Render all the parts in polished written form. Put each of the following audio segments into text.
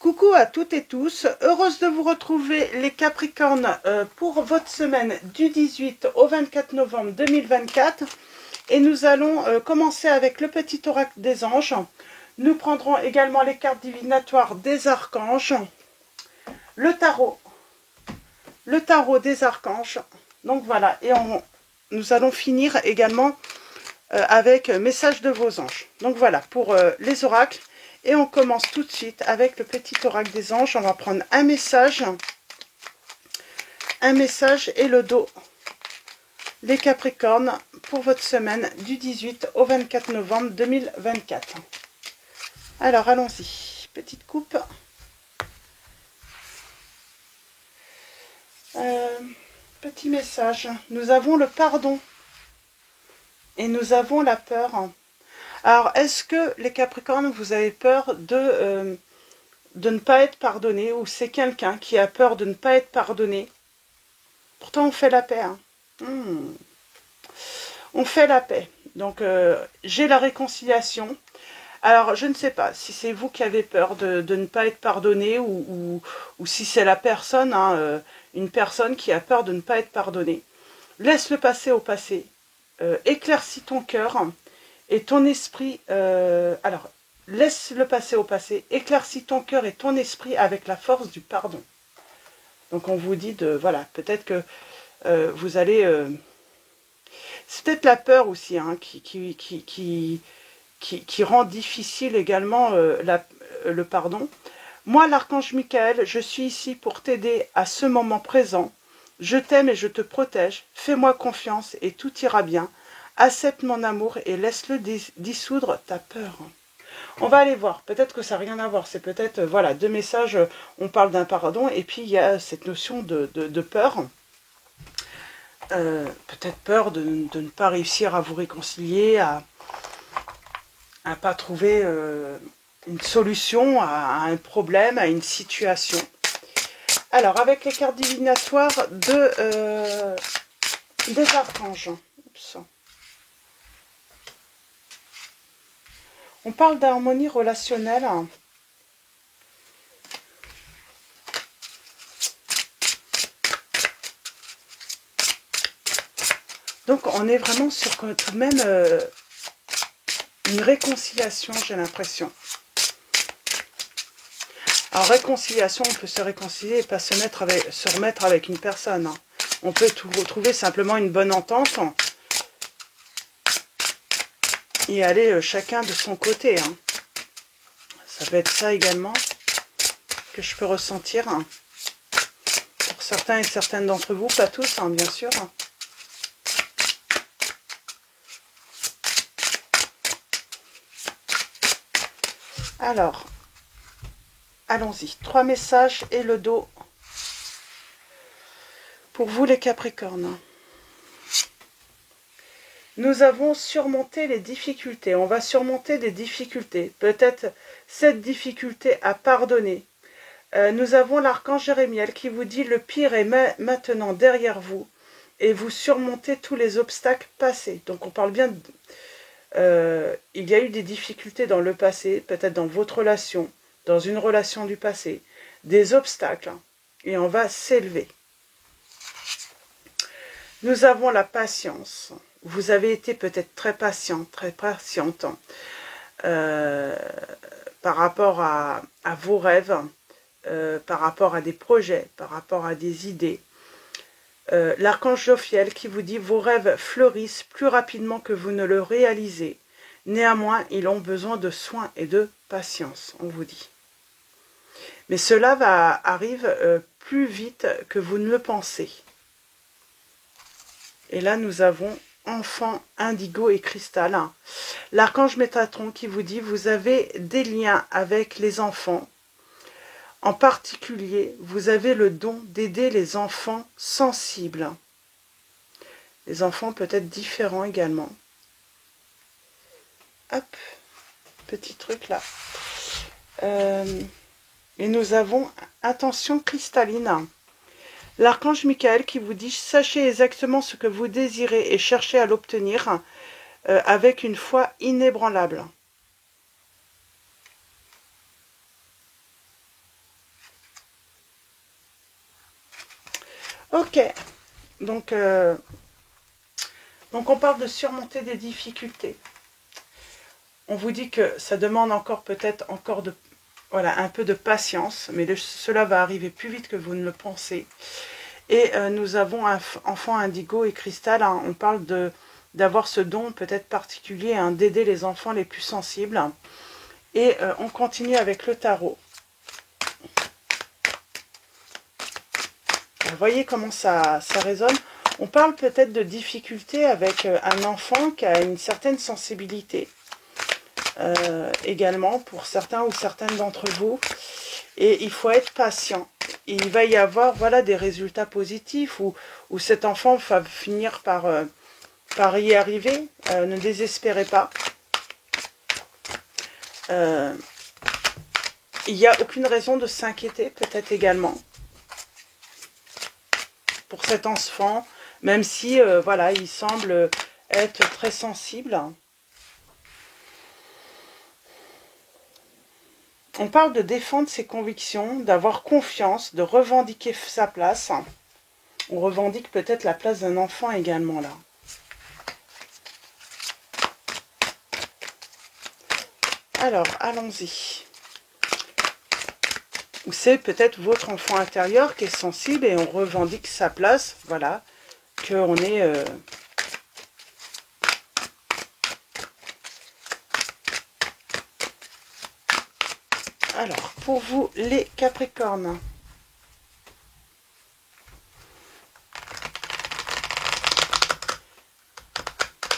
Coucou à toutes et tous, heureuse de vous retrouver les Capricornes pour votre semaine du 18 au 24 novembre 2024 et nous allons commencer avec le petit oracle des anges. Nous prendrons également les cartes divinatoires des archanges, le tarot des archanges, donc voilà, et nous allons finir également avec message de vos anges. Donc voilà pour les oracles. Et on commence tout de suite avec le petit oracle des anges. On va prendre un message et le dos. Les Capricornes pour votre semaine du 18 au 24 novembre 2024. Alors allons-y. Petite coupe. Petit message. Nous avons le pardon. Et nous avons la peur. Alors, est-ce que les Capricornes, vous avez peur de ne pas être pardonné, ou c'est quelqu'un qui a peur de ne pas être pardonné? Pourtant, on fait la paix. Hein. On fait la paix. Donc, j'ai la réconciliation. Alors, je ne sais pas si c'est vous qui avez peur de ne pas être pardonné, ou si c'est la personne, hein, une personne qui a peur de ne pas être pardonnée. Laisse le passé au passé. Éclaircis ton cœur. Et ton esprit, alors, laisse le passé au passé, éclaircis ton cœur et ton esprit avec la force du pardon. Donc on vous dit voilà, peut-être que vous allez, c'est peut-être la peur aussi, hein, qui rend difficile également le pardon. Moi, l'archange Michael, je suis ici pour t'aider à ce moment présent. Je t'aime et je te protège, fais-moi confiance et tout ira bien. Accepte mon amour et laisse-le dissoudre ta peur. On va aller voir. Peut-être que ça n'a rien à voir. C'est peut-être, voilà, deux messages. On parle d'un pardon et puis il y a cette notion de peur. Peut-être peur de ne pas réussir à vous réconcilier, à ne pas trouver une solution à un problème, à une situation. Alors, avec les cartes divinatoires des archanges. Oups. On parle d'harmonie relationnelle. Donc on est vraiment sur tout de même une réconciliation, j'ai l'impression. Alors réconciliation, on peut se réconcilier et pas se remettre avec une personne. Hein. On peut retrouver simplement une bonne entente et aller chacun de son côté. Hein. Ça peut être ça également que je peux ressentir. Hein. Pour certains et certaines d'entre vous, pas tous, hein, bien sûr. Alors, allons-y. 3 messages et le dos pour vous les Capricornes. Nous avons surmonté les difficultés. On va surmonter des difficultés. Peut-être cette difficulté à pardonner. Nous avons l'archange Jérémiel qui vous dit le pire est maintenant derrière vous et vous surmontez tous les obstacles passés. Donc on parle bien il y a eu des difficultés dans le passé, peut-être dans votre relation, dans une relation du passé, des obstacles, et on va s'élever. Nous avons la patience. Vous avez été peut-être très patient, très patiente par rapport à vos rêves, par rapport à des projets, par rapport à des idées. L'archange Jophiel qui vous dit vos rêves fleurissent plus rapidement que vous ne le réalisez. Néanmoins, ils ont besoin de soins et de patience, on vous dit. Mais cela arrive plus vite que vous ne le pensez. Et là, nous avons enfant, indigo et cristal. L'archange Métatron qui vous dit vous avez des liens avec les enfants. En particulier, vous avez le don d'aider les enfants sensibles. Les enfants peut-être différents également. Hop, petit truc là. Et nous avons attention cristalline. L'archange Michael qui vous dit sachez exactement ce que vous désirez et cherchez à l'obtenir avec une foi inébranlable. Ok, donc, donc on parle de surmonter des difficultés. On vous dit que ça demande encore peut-être encore de, voilà, un peu de patience, mais cela va arriver plus vite que vous ne le pensez. Et nous avons un enfant indigo et cristal, hein, on parle d'avoir ce don peut-être particulier, hein, d'aider les enfants les plus sensibles. Et on continue avec le tarot. Vous voyez comment ça résonne. On parle peut-être de difficultés avec un enfant qui a une certaine sensibilité. Également pour certains ou certaines d'entre vous. Et il faut être patient. Il va y avoir voilà, des résultats positifs où cet enfant va finir par y arriver. Ne désespérez pas. Il n'y a aucune raison de s'inquiéter, peut-être également, pour cet enfant, même si voilà, il semble être très sensible. On parle de défendre ses convictions, d'avoir confiance, de revendiquer sa place. On revendique peut-être la place d'un enfant également là. Alors, allons-y. Ou c'est peut-être votre enfant intérieur qui est sensible et on revendique sa place. Voilà, qu'on est... Alors, pour vous, les Capricornes.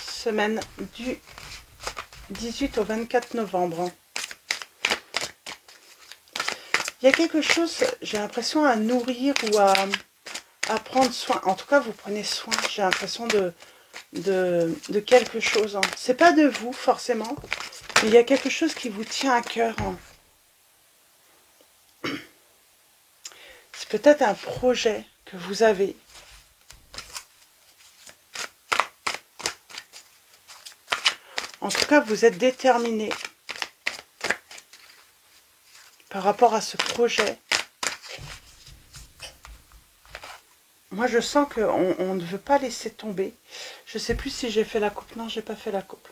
Semaine du 18 au 24 novembre. Il y a quelque chose, j'ai l'impression, à nourrir ou à prendre soin. En tout cas, vous prenez soin, j'ai l'impression de quelque chose. Hein. C'est pas de vous, forcément, mais il y a quelque chose qui vous tient à cœur. Hein. C'est peut-être un projet que vous avez. En tout cas, vous êtes déterminé par rapport à ce projet. Moi, je sens qu'on ne veut pas laisser tomber. Je ne sais plus si j'ai fait la coupe. Non, j'ai pas fait la coupe.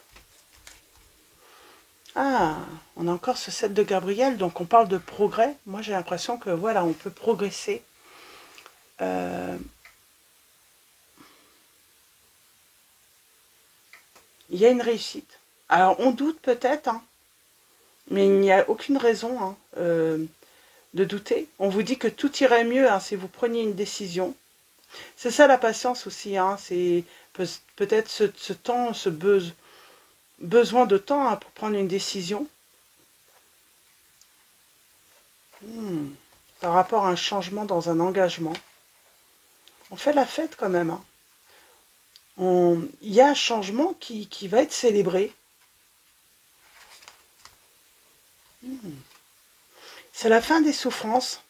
Ah, on a encore ce 7 de Gabriel, donc on parle de progrès. Moi, j'ai l'impression que, voilà, on peut progresser. Il y a une réussite. Alors, on doute peut-être, hein, mais il n'y a aucune raison hein, de douter. On vous dit que tout irait mieux hein, si vous preniez une décision. C'est ça la patience aussi, hein, c'est peut-être ce temps, ce besoin de temps hein, pour prendre une décision. Par rapport à un changement dans un engagement. On fait la fête quand même. Hein. Il y a un changement qui va être célébré. C'est la fin des souffrances.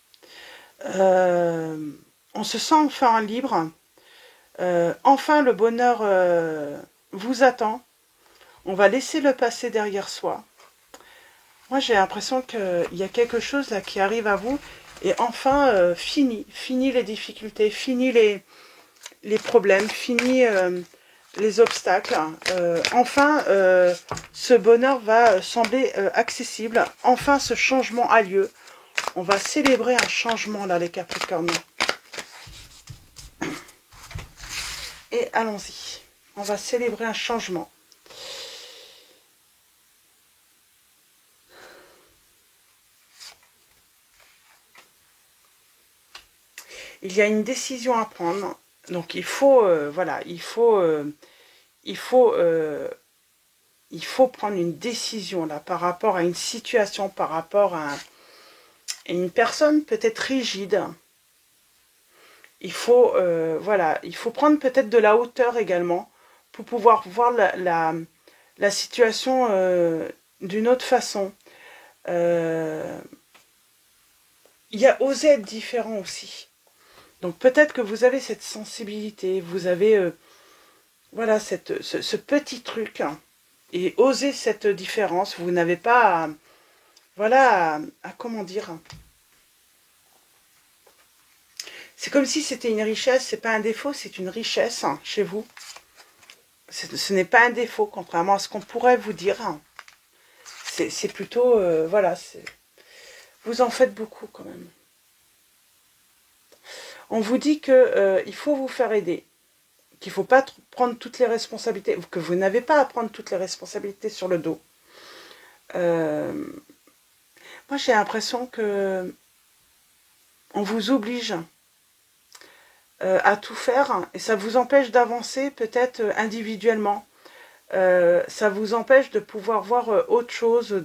On se sent enfin libre. Enfin, le bonheur vous attend. On va laisser le passé derrière soi. Moi, j'ai l'impression qu'il y a quelque chose là qui arrive à vous. Et enfin, fini les difficultés, fini les problèmes, fini les obstacles. Enfin, ce bonheur va sembler accessible. Enfin, ce changement a lieu. On va célébrer un changement là, les Capricornes. Et allons-y. On va célébrer un changement. Il y a une décision à prendre. Donc il faut, voilà, il faut prendre une décision là par rapport à une situation, par rapport à une personne peut-être rigide. Il faut, voilà, il faut prendre peut-être de la hauteur également pour pouvoir voir la situation d'une autre façon. Il y a oser être différent aussi. Donc peut-être que vous avez cette sensibilité, vous avez voilà ce petit truc hein, et oser cette différence. Vous n'avez pas à, voilà à comment dire. C'est comme si c'était une richesse, c'est pas un défaut, c'est une richesse hein, chez vous. Ce n'est pas un défaut, contrairement à ce qu'on pourrait vous dire. Hein. C'est plutôt, voilà, vous en faites beaucoup quand même. On vous dit que il faut vous faire aider, qu'il ne faut pas prendre toutes les responsabilités, que vous n'avez pas à prendre toutes les responsabilités sur le dos. Moi, j'ai l'impression que on vous oblige à tout faire et ça vous empêche d'avancer peut-être individuellement. Ça vous empêche de pouvoir voir autre chose.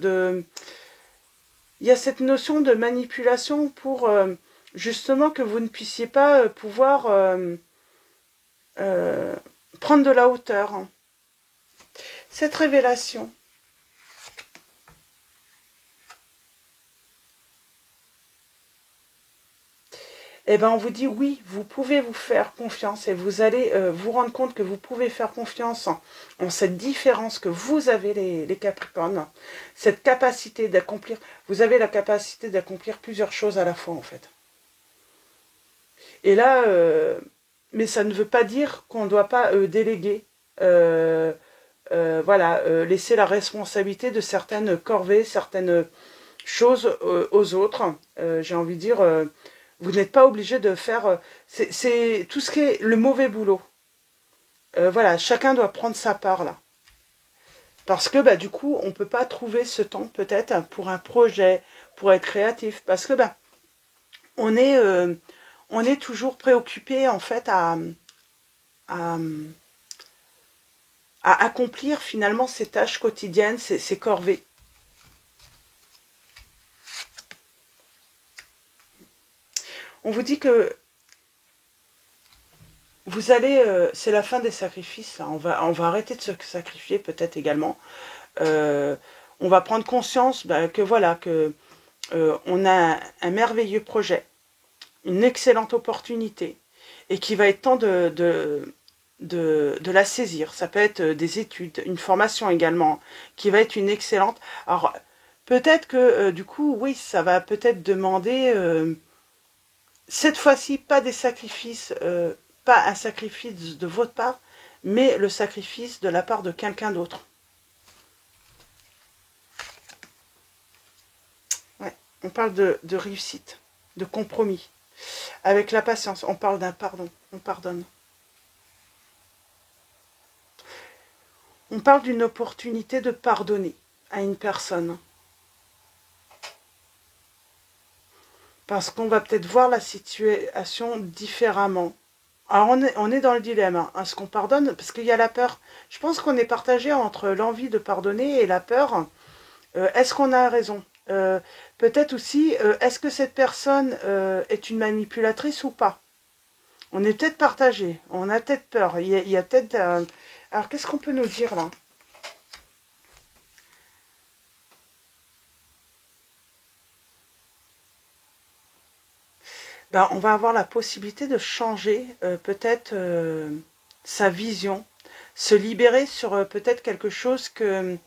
Il y a cette notion de manipulation pour justement que vous ne puissiez pas pouvoir prendre de la hauteur. Cette révélation, eh ben on vous dit oui, vous pouvez vous faire confiance et vous allez vous rendre compte que vous pouvez faire confiance en cette différence que vous avez les Capricornes, cette capacité d'accomplir, vous avez la capacité d'accomplir plusieurs choses à la fois en fait. Et là, mais ça ne veut pas dire qu'on ne doit pas déléguer, voilà, laisser la responsabilité de certaines corvées, certaines choses aux autres. J'ai envie de dire, vous n'êtes pas obligé de faire... c'est tout ce qui est le mauvais boulot. Voilà, chacun doit prendre sa part là. Parce que bah, du coup, on ne peut pas trouver ce temps peut-être pour un projet, pour être créatif. Parce que bah, on est toujours préoccupé en fait à, à accomplir finalement ces tâches quotidiennes, ces corvées. On vous dit que vous allez, c'est la fin des sacrifices, là. On va arrêter de se sacrifier peut-être également. On va prendre conscience bah, que voilà, que on a un merveilleux projet, une excellente opportunité, et qu'il va être temps de la saisir. Ça peut être des études, une formation également, qui va être une excellente. Alors, peut-être que du coup, oui, ça va peut-être demander, cette fois-ci, pas des sacrifices, pas un sacrifice de votre part, mais le sacrifice de la part de quelqu'un d'autre. Ouais, on parle de réussite, de compromis. Avec la patience, on parle d'un pardon, on pardonne. On parle d'une opportunité de pardonner à une personne. Parce qu'on va peut-être voir la situation différemment. Alors on est dans le dilemme, hein. Est-ce qu'on pardonne? Parce qu'il y a la peur. Je pense qu'on est partagé entre l'envie de pardonner et la peur. Est-ce qu'on a raison? Peut-être aussi, est-ce que cette personne est une manipulatrice ou pas? On est peut-être partagé, on a peut-être peur. Il y a peut-être... Alors qu'est-ce qu'on peut nous dire là? Ben, on va avoir la possibilité de changer peut-être sa vision, se libérer sur peut-être quelque chose que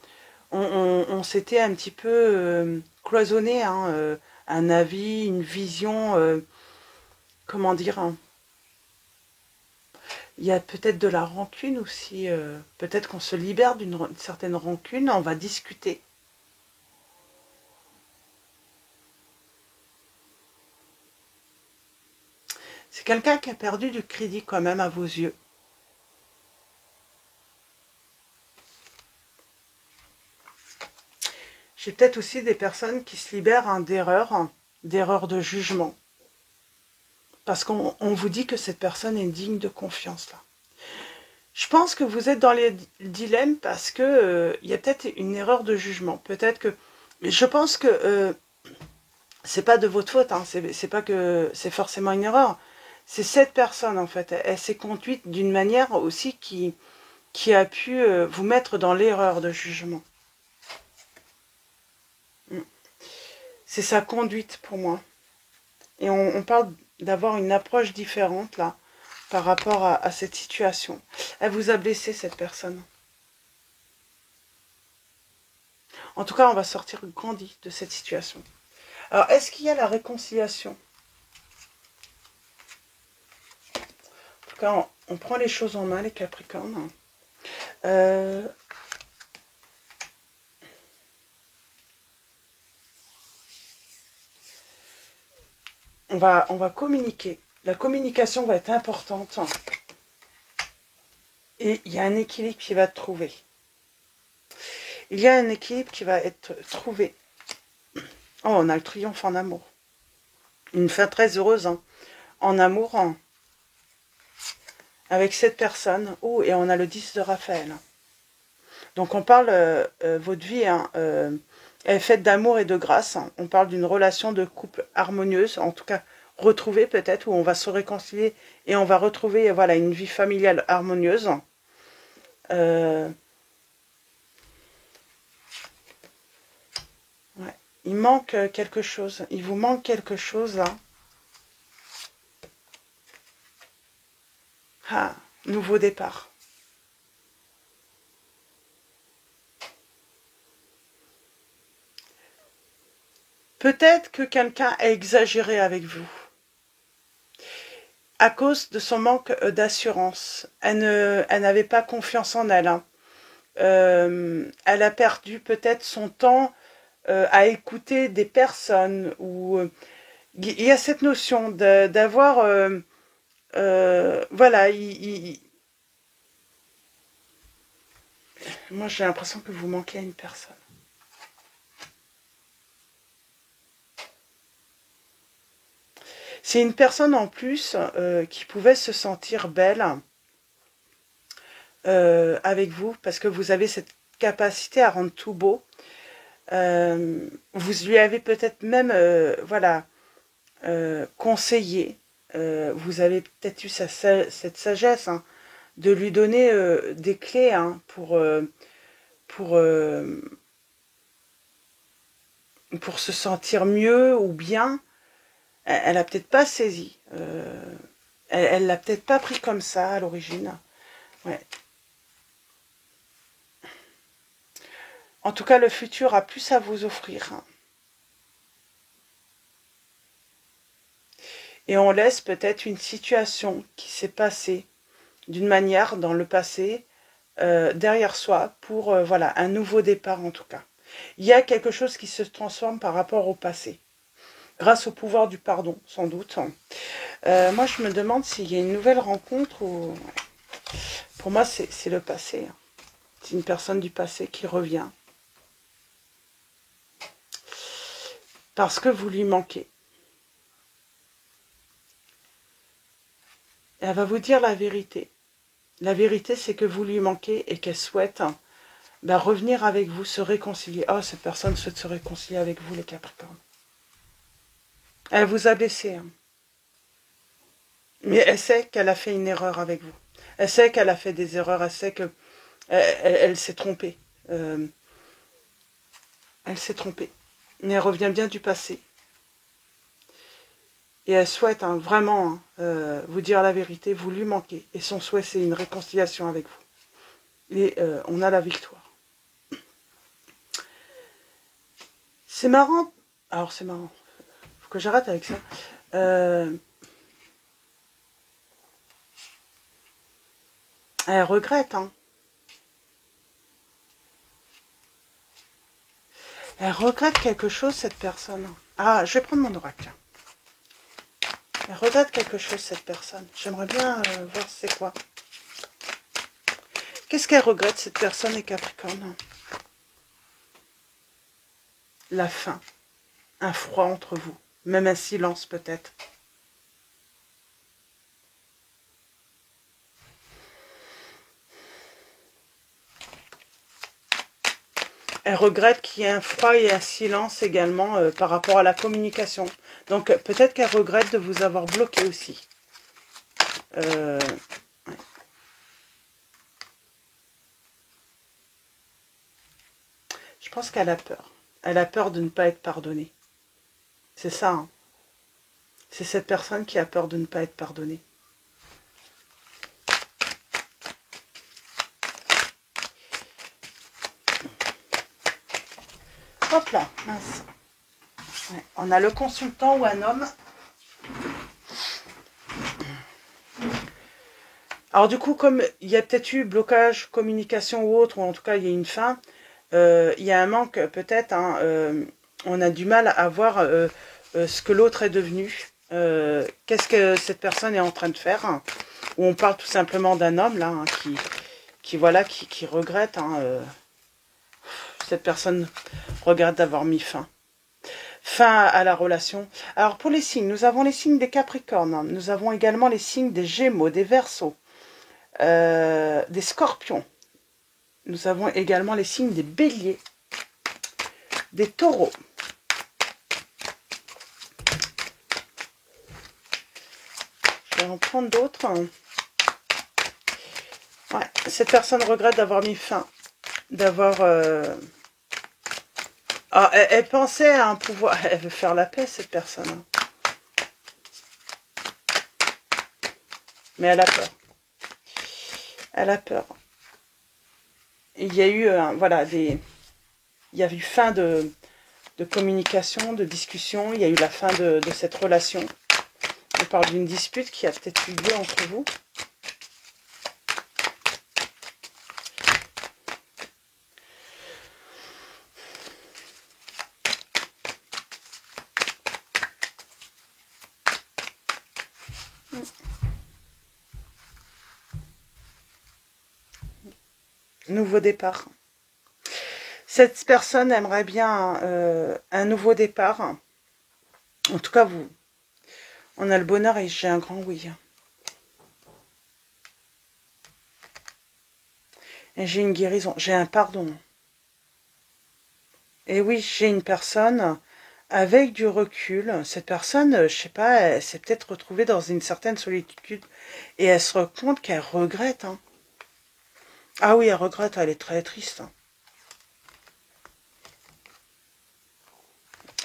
on s'était un petit peu cloisonné, hein, un avis, une vision, comment dire, hein. Il y a peut-être de la rancune aussi, peut-être qu'on se libère d'une certaine rancune, on va discuter. C'est quelqu'un qui a perdu du crédit quand même à vos yeux. J'ai peut-être aussi des personnes qui se libèrent hein, d'erreurs de jugement. Parce qu'on vous dit que cette personne est digne de confiance là. Je pense que vous êtes dans les dilemmes parce que y a peut-être une erreur de jugement. Peut-être que... Je pense que c'est pas de votre faute, hein, c'est pas que c'est forcément une erreur. C'est cette personne en fait. Elle s'est conduite d'une manière aussi qui a pu vous mettre dans l'erreur de jugement. C'est sa conduite pour moi. Et on parle d'avoir une approche différente là par rapport à cette situation. Elle vous a blessé cette personne. En tout cas, on va sortir grandi de cette situation. Alors, est-ce qu'il y a la réconciliation? cas, on prend les choses en main, les Capricornes. On va communiquer. La communication va être importante. Et il y a un équilibre qui va être trouvé. Il y a un équilibre qui va être trouvé. Oh, on a le triomphe en amour. Une fin très heureuse, hein. En amour, hein. Avec cette personne. Oh, et on a le 10 de Raphaël. Donc on parle, votre vie, hein, est faite d'amour et de grâce. Hein. On parle d'une relation de couple harmonieuse, en tout cas retrouvée peut-être, où on va se réconcilier et on va retrouver, voilà, une vie familiale harmonieuse. Ouais. Il manque quelque chose. Il vous manque quelque chose là. Ah, nouveau départ. Peut-être que quelqu'un a exagéré avec vous. À cause de son manque d'assurance. Elle n'avait pas confiance en elle. Hein. Elle a perdu peut-être son temps à écouter des personnes. Ou il y a cette notion d'avoir... voilà, moi j'ai l'impression que vous manquez à une personne. C'est une personne en plus qui pouvait se sentir belle avec vous, parce que vous avez cette capacité à rendre tout beau. Vous lui avez peut-être même voilà, conseillé. Vous avez peut-être eu cette sagesse, hein, de lui donner des clés, hein, pour se sentir mieux ou bien. Elle a peut-être pas saisi. Elle l'a peut-être pas pris comme ça à l'origine. Ouais. En tout cas, le futur a plus à vous offrir. Et on laisse peut-être une situation qui s'est passée d'une manière dans le passé derrière soi pour voilà, un nouveau départ en tout cas. Il y a quelque chose qui se transforme par rapport au passé. Grâce au pouvoir du pardon, sans doute. Moi, je me demande s'il y a une nouvelle rencontre ou... Pour moi, c'est le passé. C'est une personne du passé qui revient. Parce que vous lui manquez. Elle va vous dire la vérité. La vérité, c'est que vous lui manquez et qu'elle souhaite revenir avec vous, se réconcilier. Oh, cette personne souhaite se réconcilier avec vous, les Capricornes. Elle vous a blessé. Hein. Mais elle sait qu'elle a fait une erreur avec vous. Elle sait qu'elle a fait des erreurs. Elle sait que elle s'est trompée. Elle s'est trompée. Mais elle revient bien du passé. Et elle souhaite vraiment vous dire la vérité. Vous lui manquez. Et son souhait, c'est une réconciliation avec vous. Et on a la victoire. C'est marrant. Alors, c'est marrant. Faut que j'arrête avec ça. Elle regrette, hein. Elle regrette quelque chose, cette personne. Ah, je vais prendre mon oracle. Elle regrette quelque chose, cette personne. J'aimerais bien voir c'est quoi. Qu'est-ce qu'elle regrette, cette personne, les Capricornes? La faim. Un froid entre vous. Même un silence, peut-être. Elle regrette qu'il y ait un froid et un silence également par rapport à la communication. Donc peut-être qu'elle regrette de vous avoir bloqué aussi. Ouais. Je pense qu'elle a peur. Elle a peur de ne pas être pardonnée. C'est ça. Hein. C'est cette personne qui a peur de ne pas être pardonnée. Hop là, mince. Ouais. On a le consultant ou un homme. Alors du coup, comme il y a peut-être eu blocage, communication ou autre, ou en tout cas il y a une fin, il y a un manque peut-être, hein, on a du mal à voir ce que l'autre est devenu, qu'est-ce que cette personne est en train de faire, hein, ou on parle tout simplement d'un homme là, hein, voilà, qui regrette, hein, cette personne regrette d'avoir mis fin à la relation. Alors pour les signes, nous avons les signes des Capricornes, hein, nous avons également les signes des Gémeaux, des Verseaux, des Scorpions. Nous avons également les signes des Béliers, des Taureaux. Je vais en prendre d'autres. Ouais, cette personne regrette d'avoir mis fin, d'avoir... Ah, elle pensait à un pouvoir... Elle veut faire la paix, cette personne. Mais elle a peur. Elle a peur. Il y a eu, voilà, il y a eu fin de communication, de discussion. Il y a eu la fin de cette relation. On parle d'une dispute qui a peut-être eu lieu entre vous. Nouveau départ. Cette personne aimerait bien un nouveau départ. En tout cas, vous, on a le bonheur et j'ai un grand oui. Et j'ai une guérison, j'ai un pardon. Et oui, j'ai une personne avec du recul. Cette personne, je sais pas, elle s'est peut-être retrouvée dans une certaine solitude et elle se rend compte qu'elle regrette. Hein. Ah oui, elle regrette, elle est très triste. Hein.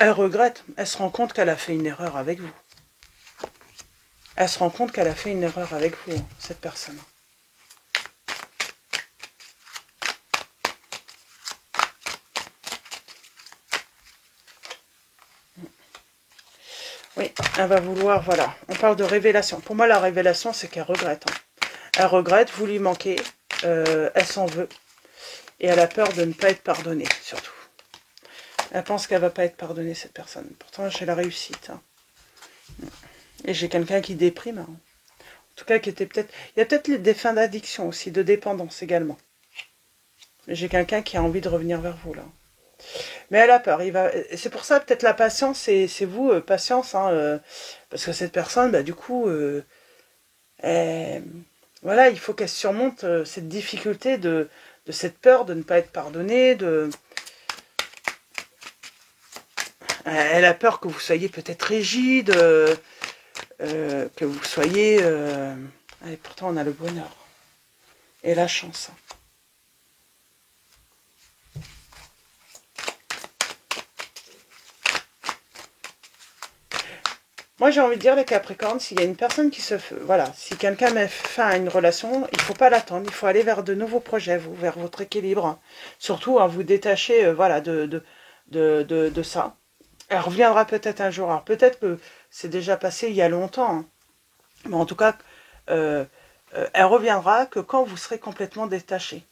Elle regrette, elle se rend compte qu'elle a fait une erreur avec vous. Elle se rend compte qu'elle a fait une erreur avec vous, hein, cette personne. Oui, elle va vouloir, voilà. On parle de révélation. Pour moi, la révélation, c'est qu'elle regrette. Hein. Elle regrette, vous lui manquez, elle s'en veut. Et elle a peur de ne pas être pardonnée, surtout. Elle pense qu'elle va pas être pardonnée, cette personne. Pourtant, j'ai la réussite. Hein. Et j'ai quelqu'un qui déprime. Hein. En tout cas, qui était peut-être... Il y a peut-être des fins d'addiction aussi, de dépendance également. J'ai quelqu'un qui a envie de revenir vers vous, là. Mais elle a peur. C'est pour ça, peut-être la patience, c'est vous, patience. Hein, parce que cette personne, bah, du coup... voilà, il faut qu'elle surmonte cette difficulté de cette peur de ne pas être pardonnée, elle a peur que vous soyez peut-être rigide, que vous soyez... Et pourtant, on a le bonheur et la chance. Moi, j'ai envie de dire, les Capricornes, s'il y a une personne qui se... Voilà, si quelqu'un met fin à une relation, il ne faut pas l'attendre. Il faut aller vers de nouveaux projets, vers votre équilibre. Surtout, à vous détacher voilà, de ça. Elle reviendra peut-être un jour. Alors, peut-être que c'est déjà passé il y a longtemps. Hein. Mais en tout cas, elle reviendra que quand vous serez complètement détaché.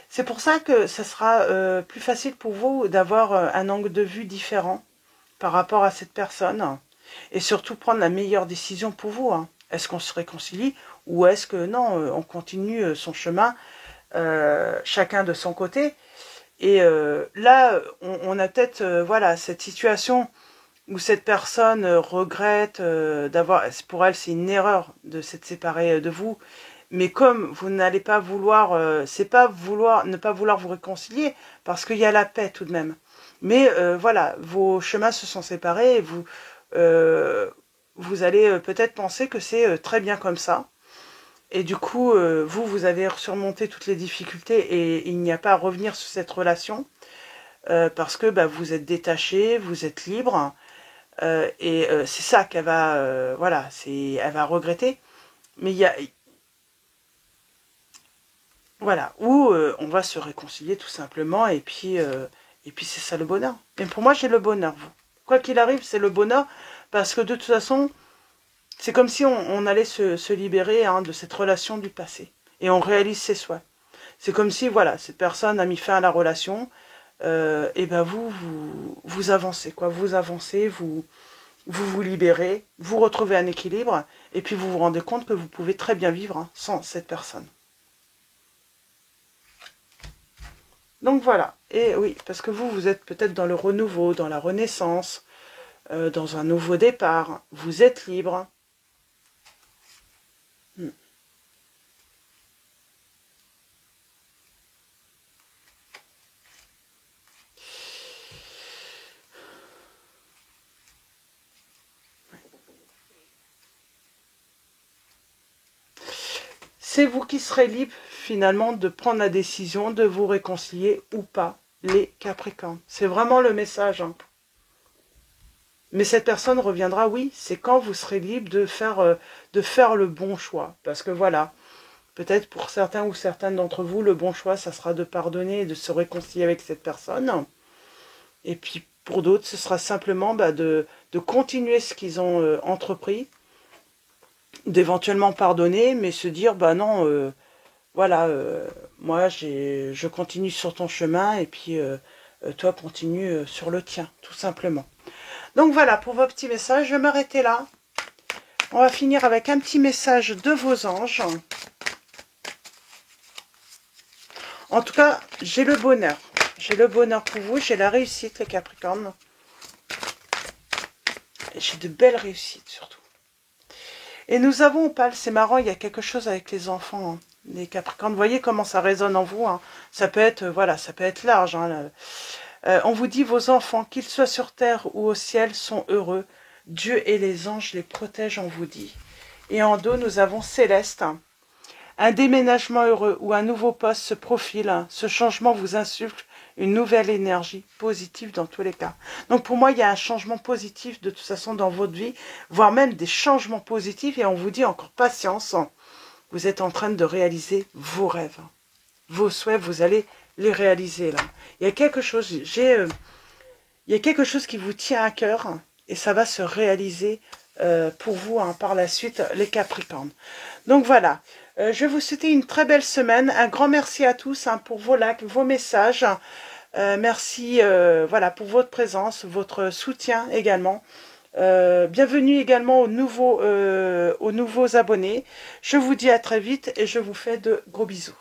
C'est pour ça que ça sera plus facile pour vous d'avoir un angle de vue différent par rapport à cette personne. Et surtout prendre la meilleure décision pour vous. Hein. Est-ce qu'on se réconcilie ou est-ce que non, on continue son chemin, chacun de son côté. Et là, on a peut-être voilà, cette situation où cette personne regrette d'avoir... Pour elle, c'est une erreur de s'être séparée de vous. Mais comme vous n'allez pas vouloir... c'est pas vouloir ne pas vouloir vous réconcilier, parce qu'il y a la paix tout de même. Mais voilà, vos chemins se sont séparés et vous allez peut-être penser que c'est très bien comme ça. Et du coup, vous avez surmonté toutes les difficultés et il n'y a pas à revenir sur cette relation parce que bah, vous êtes détaché, vous êtes libre. Et c'est ça qu'elle va, voilà, elle va regretter. Mais il y a, voilà, où on va se réconcilier tout simplement et puis c'est ça le bonheur. Et pour moi, j'ai le bonheur. Quoi qu'il arrive, c'est le bonheur parce que de toute façon, C'est comme si on allait se libérer hein, de cette relation du passé. Et on réalise ses souhaits. C'est comme si, voilà, cette personne a mis fin à la relation, et ben vous avancez, quoi. Vous avancez, vous libérez, vous retrouvez un équilibre, et puis vous vous rendez compte que vous pouvez très bien vivre hein, sans cette personne. Donc voilà, et oui, parce que vous êtes peut-être dans le renouveau, dans la renaissance, dans un nouveau départ, vous êtes libre. C'est vous qui serez libre finalement de prendre la décision de vous réconcilier ou pas, les Capricornes. C'est vraiment le message. Hein. Mais cette personne reviendra, oui, c'est quand vous serez libre de faire le bon choix. Parce que voilà, peut-être pour certains ou certaines d'entre vous, le bon choix, ça sera de pardonner et de se réconcilier avec cette personne. Et puis pour d'autres, ce sera simplement de continuer ce qu'ils ont entrepris, d'éventuellement pardonner, mais se dire, bah non, voilà, moi je continue sur ton chemin et puis toi continue sur le tien, tout simplement. Donc voilà, pour vos petits messages, je vais m'arrêter là. On va finir avec un petit message de vos anges. En tout cas, j'ai le bonheur. J'ai le bonheur pour vous, j'ai la réussite, les Capricornes. J'ai de belles réussites, surtout. Et nous avons, Opale, c'est marrant, il y a quelque chose avec les enfants, hein, les Capricornes. Vous voyez comment ça résonne en vous. Hein. Ça peut être, voilà, ça peut être large. Hein, on vous dit, vos enfants, qu'ils soient sur terre ou au ciel, sont heureux. Dieu et les anges les protègent, on vous dit. Et en dos, nous avons Céleste. Un déménagement heureux ou un nouveau poste se profile. Ce changement vous insuffle une nouvelle énergie positive dans tous les cas. Donc pour moi, il y a un changement positif de toute façon dans votre vie, voire même des changements positifs. Et on vous dit encore patience. Vous êtes en train de réaliser vos rêves. Vos souhaits, vous allez les réaliser là. Il y a quelque chose, il y a quelque chose qui vous tient à cœur et ça va se réaliser pour vous hein, par la suite, les Capricornes. Donc voilà, je vais vous souhaiter une très belle semaine. Un grand merci à tous hein, pour vos likes, vos messages. Merci voilà, pour votre présence, votre soutien également. Bienvenue également aux nouveaux abonnés. Je vous dis à très vite et je vous fais de gros bisous.